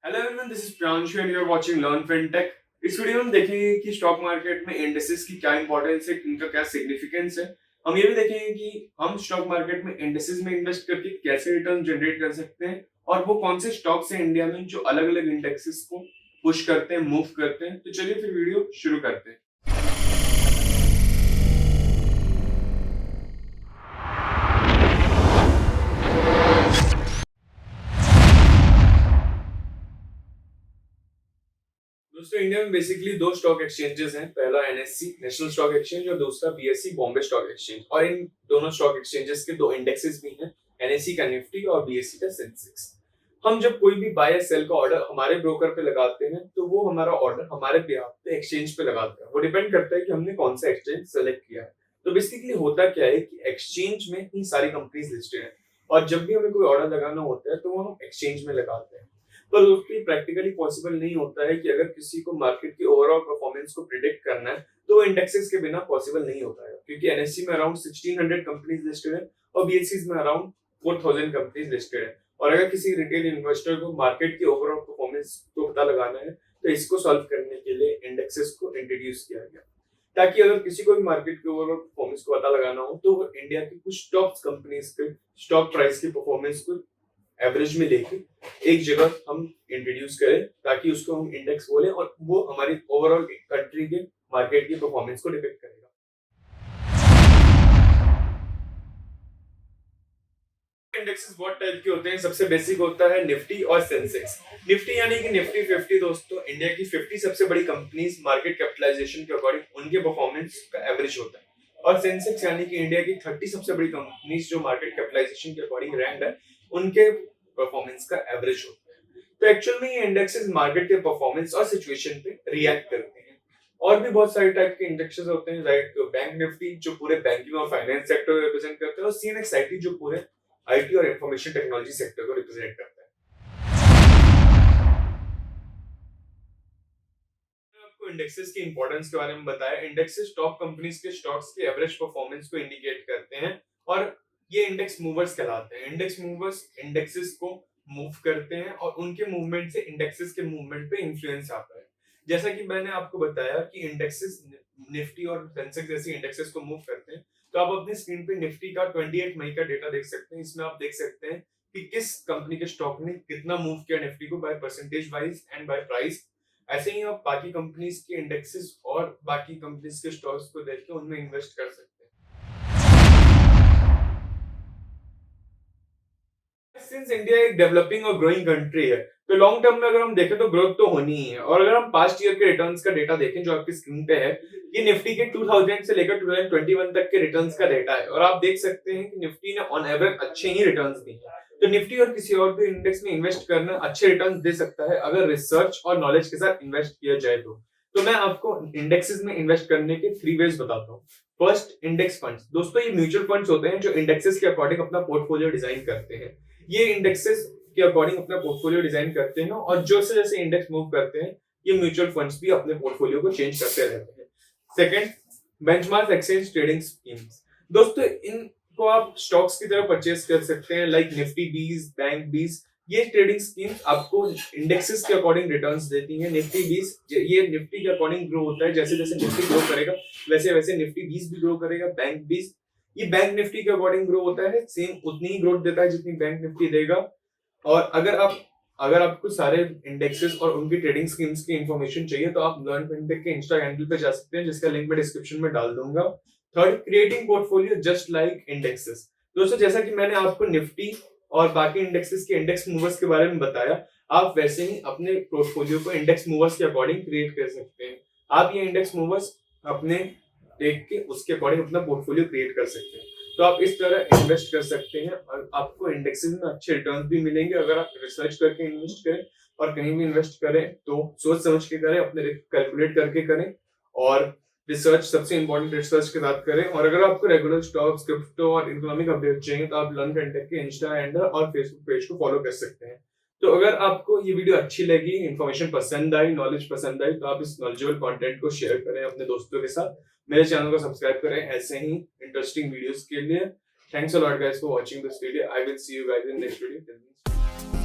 Hello everyone, this is Pranshu and you are watching learn fintech. इस video में हम देखेंगे कि स्टॉक मार्केट में इंडेक्सेस की क्या इंपॉर्टेंस है, इनका क्या सिग्निफिकेंस है। हम ये भी देखेंगे कि हम स्टॉक मार्केट में इंडेक्सेस में इन्वेस्ट करके कैसे रिटर्न जनरेट कर सकते हैं और वो कौन से स्टॉक्स हैं इंडिया में जो अलग अलग इंडेक्सेस को पुश करते हैं, मूव करते हैं। तो चलिए फिर वीडियो शुरू करते हैं। दोस्तों, इंडिया में बेसिकली दो स्टॉक एक्सचेंजेस हैं। पहला एनएससी नेशनल स्टॉक एक्सचेंज और दूसरा बीएसई बॉम्बे स्टॉक एक्सचेंज। और इन दोनों स्टॉक एक्सचेंजेस के दो इंडेक्सेस भी हैं, एनएससी का निफ्टी और बीएसई का सेंसेक्स। हम जब कोई भी बाय या सेल का ऑर्डर हमारे ब्रोकर पे लगाते हैं तो वो हमारा ऑर्डर हमारे बिहाफ पे एक्सचेंज पे लगाता है। वो डिपेंड करता है कि हमने कौन सा एक्सचेंज सेलेक्ट किया है। तो बेसिकली होता क्या है कि एक्सचेंज में ही सारी कंपनीज लिस्टेड है और जब भी हमें कोई ऑर्डर लगाना होता है तो वो हम एक्सचेंज में लगाते हैं। पर दोस्तों, प्रैक्टिकली पॉसिबल नहीं होता है कि अगर किसी को मार्केट की ओवरऑल परफॉर्मेंस को प्रिडिक्ट करना है तो इंडेक्सेस के बिना पॉसिबल नहीं होता है, क्योंकि एनएससी में अराउंड 1600 कंपनीज लिस्टेड है और बीएसई में अराउंड 4000 कंपनीज लिस्टेड है। और अगर किसी रिटेल इन्वेस्टर को मार्केट की ओवरऑल परफॉर्मेंस को पता लगाना है तो इसको सॉल्व करने के लिए इंडेक्सेस को इंट्रोड्यूस किया गया, ताकि अगर किसी को भी मार्केट की ओवरऑल परफॉर्मेंस को पता लगाना हो तो वो इंडिया की कुछ टॉप कंपनीज के स्टॉक प्राइस की परफॉर्मेंस को एवरेज में लेके एक जगह हम इंट्रोड्यूस करें, ताकि उसको हम इंडेक्स बोले और वो हमारी ओवरऑल कंट्री के मार्केट की परफॉर्मेंस को डिपेक्ट करेगा। इंडेक्सेस बहुत टाइप के होते हैं। सबसे बेसिक होता है निफ्टी और सेंसेक्स। निफ्टी यानी कि निफ्टी 50 दोस्तों इंडिया की 50 सबसे बड़ी कंपनीज मार्केट कैपिटलाइजेशन के अकॉर्डिंग उनके परफॉर्मेंस का एवरेज होता है। और सेंसेक्स यानी कि इंडिया की 30 सबसे बड़ी कंपनीज जो मार्केट कैपिटलाइजेशन के अकॉर्डिंग रैंक है, उनके परफॉर्मेंस का एवरेज होता है। तो एक्चुअल में ये इंडेक्सेस मार्केट के परफॉर्मेंस और सिचुएशन पे रिएक्ट करते हैं। और भी बहुत सारे टाइप के इंडेक्सेस होते हैं, लाइक बैंक निफ्टी जो पूरे बैंकिंग और फाइनेंस सेक्टर को रिप्रेजेंट करते हैं, और सीएनएक्सआईटी जो पूरे आईटी और इंफॉर्मेशन टेक्नोलॉजी सेक्टर को रिप्रेजेंट करता है। आपको इंडेक्सेस की इंपॉर्टेंस के बारे में बताया। इंडेक्सेस टॉप कंपनीज के स्टॉक्स की एवरेज परफॉर्मेंस को इंडिकेट करते हैं और ये इंडेक्स मूवर्स कहलाते हैं। इंडेक्स मूवर्स इंडेक्सेस को मूव करते हैं और उनके मूवमेंट से इंडेक्सेस के मूवमेंट पे इन्फ्लुएंस आता है। जैसा कि मैंने आपको बताया कि इंडेक्सेस निफ्टी और सेंसेक्स जैसे इंडेक्सेस को मूव करते हैं, तो आप अपनी स्क्रीन पे निफ्टी का 28 मई का डेटा देख सकते हैं। इसमें आप देख सकते हैं कि किस कंपनी के स्टॉक ने कितना मूव किया निफ्टी को by percentage wise and by price. ऐसे ही आप बाकी कंपनीज के इंडेक्सेस और बाकी कंपनीज के स्टॉक्स को देख के उनमें इन्वेस्ट कर सकते हैं। सिंस इंडिया एक डेवलपिंग और ग्रोइंग कंट्री है, तो लॉन्ग टर्म में अगर हम देखें तो ग्रोथ तो होनी ही है। और अगर हम पास्ट ईयर के रिटर्न्स का डेटा देखें जो आपकी स्क्रीन पे है, ये निफ्टी के 2000 से लेकर 2021 तक के रिटर्न्स का डेटा है और आप देख सकते हैं कि निफ्टी ने ऑन एवरेज अच्छे ही रिटर्न्स दिए हैं। तो निफ्टी और किसी और भी इंडेक्स में इन्वेस्ट करना अच्छे रिटर्न्स दे सकता है अगर रिसर्च और नॉलेज के साथ इन्वेस्ट किया जाए तो मैं आपको इंडेक्सेस में इन्वेस्ट करने के 3 वेज बताता हूँ। First, index funds. दोस्तों, ये म्यूचुअल फंड्स होते हैं जो इंडेक्सेस के अकॉर्डिंग अपना पोर्टफोलियो डिजाइन करते हैं। ये इंडेक्सेस के अकॉर्डिंग अपना पोर्टफोलियो डिजाइन करते हैं और जैसे जैसे इंडेक्स मूव करते हैं ये म्यूचुअल फंड्स भी अपने पोर्टफोलियो को चेंज करते रहते हैं। Second, benchmark exchange trading schemes. दोस्तों, इनको आप स्टॉक्स की तरह परचेज कर सकते हैं, लाइक निफ्टी बीस, बैंक बीस। ये ट्रेडिंग स्कीम्स आपको इंडेक्सेस के अकॉर्डिंग रिटर्न्स देती हैं। निफ्टी बीस ये निफ्टी के अकॉर्डिंग ग्रो होता है, जैसे जैसे निफ्टी ग्रो करेगा वैसे वैसे निफ्टी बीस भी ग्रो करेगा। बैंक बीस ये बैंक निफ्टी के अकॉर्डिंग ग्रो होता है, सेम उतनी ही ग्रोथ देता है जितनी बैंक निफ्टी देगा। और अगर आपको सारे इंडेक्सेस और उनकी ट्रेडिंग स्कीम्स की इंफॉर्मेशन चाहिए तो आप लर्न फिनटेक के इंस्टा हैंडल पे जा सकते हैं, जिसका लिंक मैं डिस्क्रिप्शन में डाल दूंगा। Third, creating portfolio just like indexes. दोस्तों, जैसा कि मैंने आपको निफ्टी और बाकी इंडेक्सेस के इंडेक्स मूवर्स के बारे में बताया, आप वैसे ही अपने पोर्टफोलियो को इंडेक्स मूवर्स के अकॉर्डिंग क्रिएट कर सकते हैं। आप ये इंडेक्स मूवर्स अपने देख के उसके अकॉर्डिंग अपना पोर्टफोलियो क्रिएट कर सकते हैं। तो आप इस तरह इन्वेस्ट कर सकते हैं और आपको इंडेक्सेस में अच्छे रिटर्न भी मिलेंगे अगर आप रिसर्च करके इन्वेस्ट करें। और कहीं भी इन्वेस्ट करें तो सोच समझ के करें, अपने कैलकुलेट करके करें और रिसर्च, सबसे इंपॉर्टेंट रिसर्च के साथ करें। और अगर आपको रेगुलर स्टॉक्स, क्रिप्टो और इकोनॉमिक अपडेट चाहिए तो आप लर्न फिनटेक के इंस्टा हैंडल और फेसबुक पेज को फॉलो कर सकते हैं। तो अगर आपको ये वीडियो अच्छी लगी, इन्फॉर्मेशन पसंद आई, नॉलेज पसंद आई, तो आप इस नॉलेजेबल कंटेंट को शेयर करें अपने दोस्तों के साथ। मेरे चैनल को सब्सक्राइब करें ऐसे ही इंटरेस्टिंग वीडियोस के लिए। Thanks a lot guys for watching this video. I will see you guys in next video.